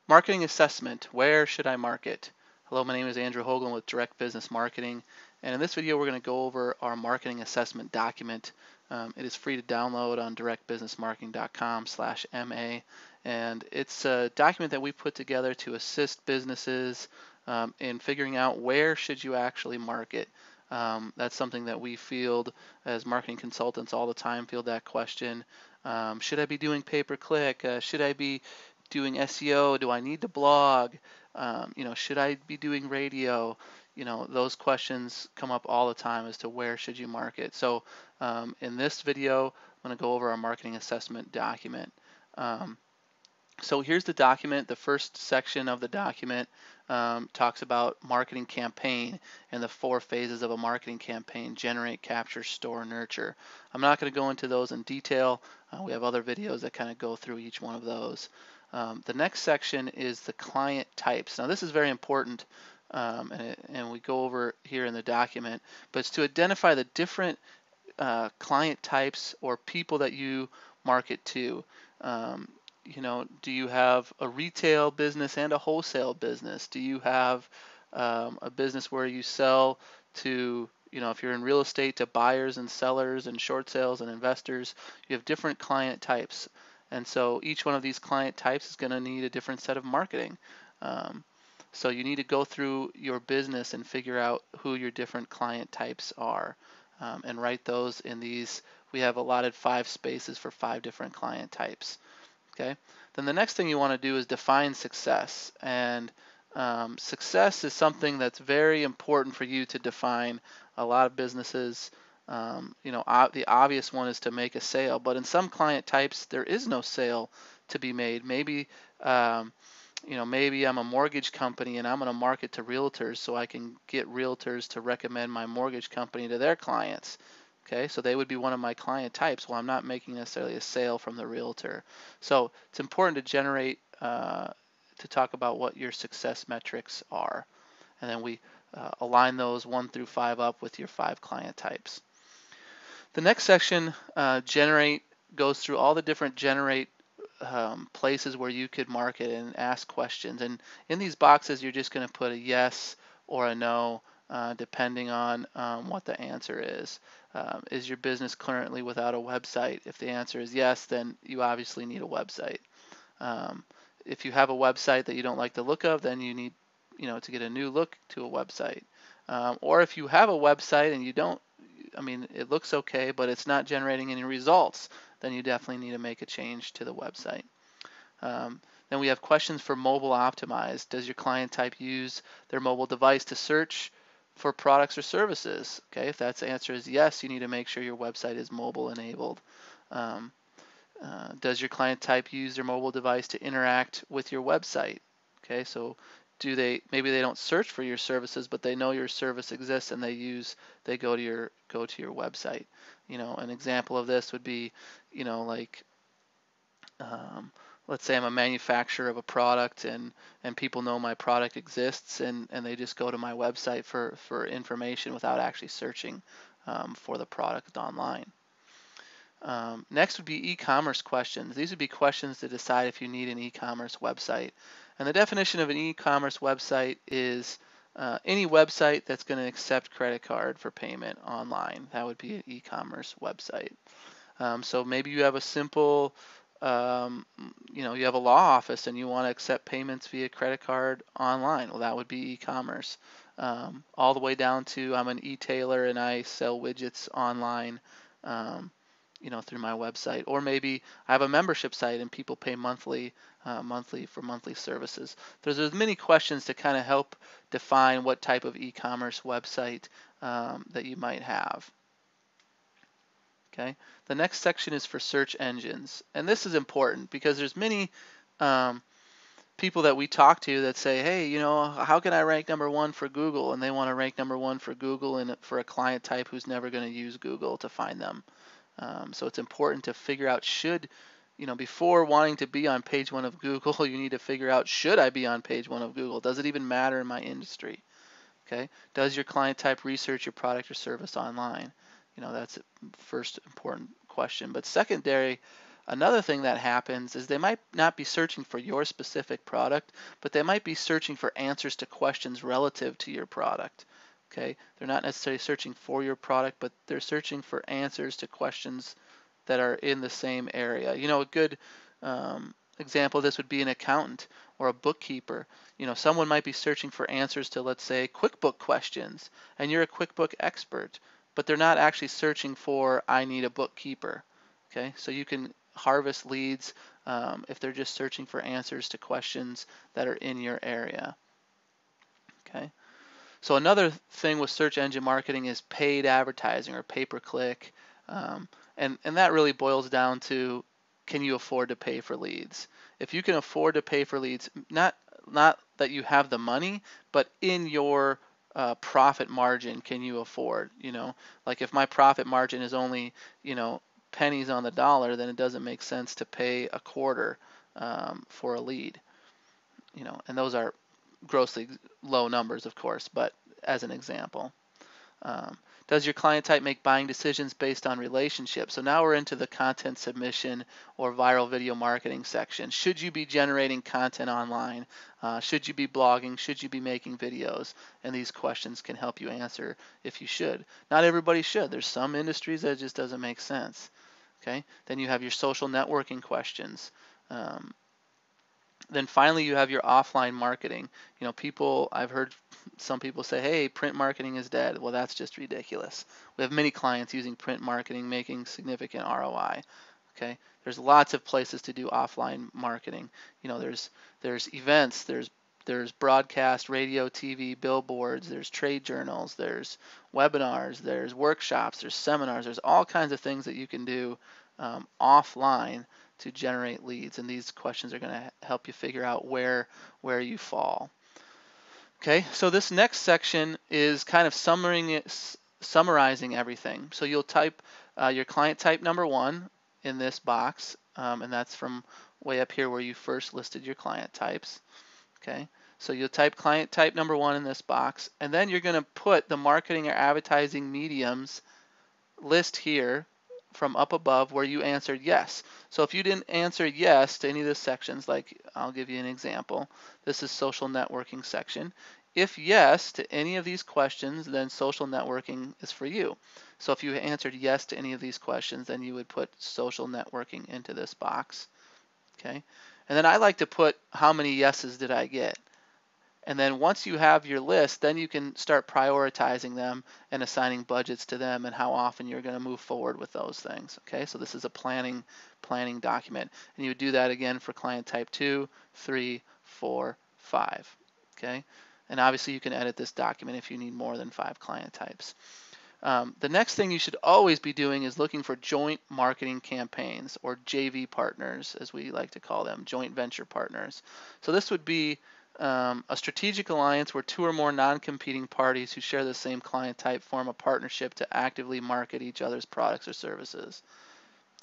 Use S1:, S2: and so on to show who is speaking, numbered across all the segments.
S1: Marketing assessment, where should I market? Hello, my name is Andrew Hoagland with Direct Business Marketing, and in this video we're going to go over our marketing assessment document. It is free to download on directbusinessmarketing.com/MA, and it's a document that we put together to assist businesses in figuring out where should you actually market. That's something that we field as marketing consultants all the time, field that question. Should I be doing pay-per-click? Should I be doing SEO? Do I need to blog? Should I be doing radio? Those questions come up all the time as to where should you market. So in this video, I'm going to go over our marketing assessment document. So here's the document. The first section of the document talks about marketing campaign and the 4 phases of a marketing campaign: generate, capture, store, nurture. I'm not going to go into those in detail. We have other videos that kind of go through each one of those. The next section is the client types. Now this is very important, and we go over here in the document, but it's to identify the different client types or people that you market to. Do you have a retail business and a wholesale business? Do you have a business where you sell to, if you're in real estate, to buyers and sellers and short sales and investors? You have different client types. And so each one of these client types is going to need a different set of marketing. So you need to go through your business and figure out who your different client types are, and write those in these. We have allotted 5 spaces for 5 different client types. Okay. Then the next thing you want to do is define success. And success is something that's very important for you to define. A lot of businesses, the obvious one is to make a sale, but in some client types there is no sale to be made. Maybe maybe I'm a mortgage company and I'm going to market to realtors so I can get realtors to recommend my mortgage company to their clients. Okay, so they would be one of my client types. Well, I'm not making necessarily a sale from the realtor. So it's important to generate, to talk about what your success metrics are. And then we align those 1 through 5 up with your 5 client types. The next section, generate, goes through all the different generate places where you could market and ask questions. And in these boxes, you're just going to put a yes or a no, depending on what the answer is. Is your business currently without a website? If the answer is yes, then you obviously need a website. If you have a website that you don't like the look of, then you need, to get a new look to a website. Or if you have a website and you don't, it looks okay, but it's not generating any results, then you definitely need to make a change to the website. Then we have questions for mobile optimized. Does your client type use their mobile device to search for products or services? Okay, if that answer is yes, you need to make sure your website is mobile enabled. Does your client type use their mobile device to interact with your website? Okay, so maybe they don't search for your services, but they know your service exists and they go to your website. An example of this would be, let's say I'm a manufacturer of a product and people know my product exists and they just go to my website for information without actually searching for the product online. Next would be e-commerce questions. These would be questions to decide if you need an e-commerce website. And the definition of an e-commerce website is any website that's going to accept credit card for payment online. That would be an e-commerce website. So maybe you have a simple, you have a law office and you want to accept payments via credit card online. Well, that would be e-commerce. All the way down to I'm an e-tailer and I sell widgets online, through my website. Or maybe I have a membership site and people pay monthly for monthly services. There's many questions to kind of help define what type of e-commerce website that you might have. Okay. The next section is for search engines, and this is important because there's many people that we talk to that say, hey, how can I rank #1 for Google? And they want to rank #1 for Google and for a client type who's never going to use Google to find them. So it's important to figure out before wanting to be on page 1 of Google, you need to figure out, should I be on page 1 of Google? Does it even matter in my industry? Okay. Does your client type research your product or service online? That's the first important question. But secondary, Another thing that happens is they might not be searching for your specific product, but they might be searching for answers to questions relative to your product. Okay, they're not necessarily searching for your product, but they're searching for answers to questions that are in the same area. A good example of this would be an accountant or a bookkeeper. Someone might be searching for answers to, let's say, QuickBook questions, and you're a QuickBook expert, but they're not actually searching for, I need a bookkeeper. Okay, so you can harvest leads if they're just searching for answers to questions that are in your area. Okay. So another thing with search engine marketing is paid advertising or pay-per-click, and that really boils down to, can you afford to pay for leads? If you can afford to pay for leads, not that you have the money, but in your profit margin, can you afford? Like if my profit margin is only pennies on the dollar, then it doesn't make sense to pay a quarter for a lead. And those are grossly low numbers, of course, but as an example. Does your client type make buying decisions based on relationships? So now we're into the content submission or viral video marketing section. Should you be generating content online? Should you be blogging? Should you be making videos? And these questions can help you answer if you should. Not everybody should. There's some industries that it just doesn't make sense. Okay. Then you have your social networking questions. Then finally, you have your offline marketing. I've heard some people say, hey, print marketing is dead. Well, that's just ridiculous. We have many clients using print marketing, making significant ROI. Okay, there's lots of places to do offline marketing. There's events, there's broadcast, radio, TV, billboards, there's trade journals, there's webinars, there's workshops, there's seminars, there's all kinds of things that you can do offline to generate leads, and these questions are going to help you figure out where you fall. Okay, so this next section is kind of summarizing everything. So you'll type your client type number 1 in this box, and that's from way up here where you first listed your client types. Okay, so you'll type client type number 1 in this box, and then you're going to put the marketing or advertising mediums list here from up above where you answered yes. So if you didn't answer yes to any of the sections, like I'll give you an example. This is social networking section. If yes to any of these questions, then social networking is for you. So if you answered yes to any of these questions, then you would put social networking into this box. Okay. And then I like to put how many yeses did I get. And then once you have your list, then you can start prioritizing them and assigning budgets to them and how often you're going to move forward with those things. Okay, so this is a planning document. And you would do that again for client type 2, 3, 4, 5. Okay, and obviously you can edit this document if you need more than 5 client types. The next thing you should always be doing is looking for joint marketing campaigns, or JV partners, as we like to call them, joint venture partners. So this would be a strategic alliance where 2 or more non-competing parties who share the same client type form a partnership to actively market each other's products or services.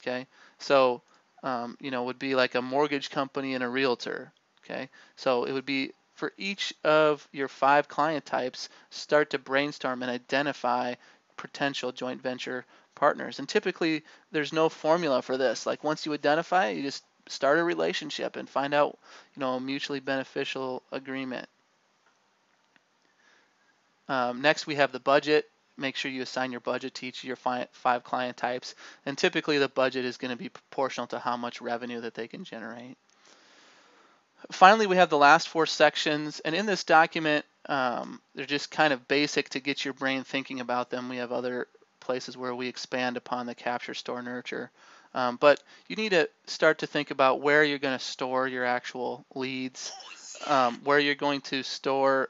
S1: Okay, so would be like a mortgage company and a realtor. Okay, so it would be for each of your 5 client types, start to brainstorm and identify potential joint venture partners. And typically, there's no formula for this. Like once you identify it, you just start a relationship and find out, a mutually beneficial agreement. Next, we have the budget. Make sure you assign your budget to each of your 5 client types. And typically, the budget is going to be proportional to how much revenue that they can generate. Finally, we have the last 4 sections. And in this document, they're just kind of basic to get your brain thinking about them. We have other places where we expand upon the capture, store, nurture. But you need to start to think about where you're going to store your actual leads, where you're going to store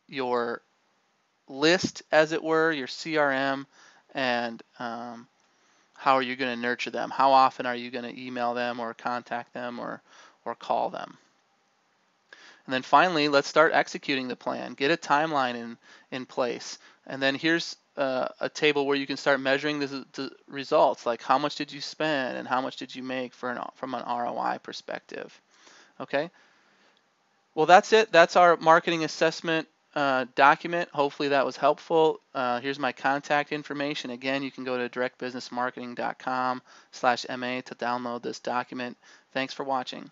S1: your list, as it were, your CRM, and how are you going to nurture them? How often are you going to email them or contact them or call them? And then finally, let's start executing the plan. Get a timeline in place. And then here's a table where you can start measuring the results, like how much did you spend and how much did you make from an ROI perspective. Okay. Well, that's it. That's our marketing assessment document. Hopefully that was helpful. Here's my contact information. Again, you can go to directbusinessmarketing.com/MA to download this document. Thanks for watching.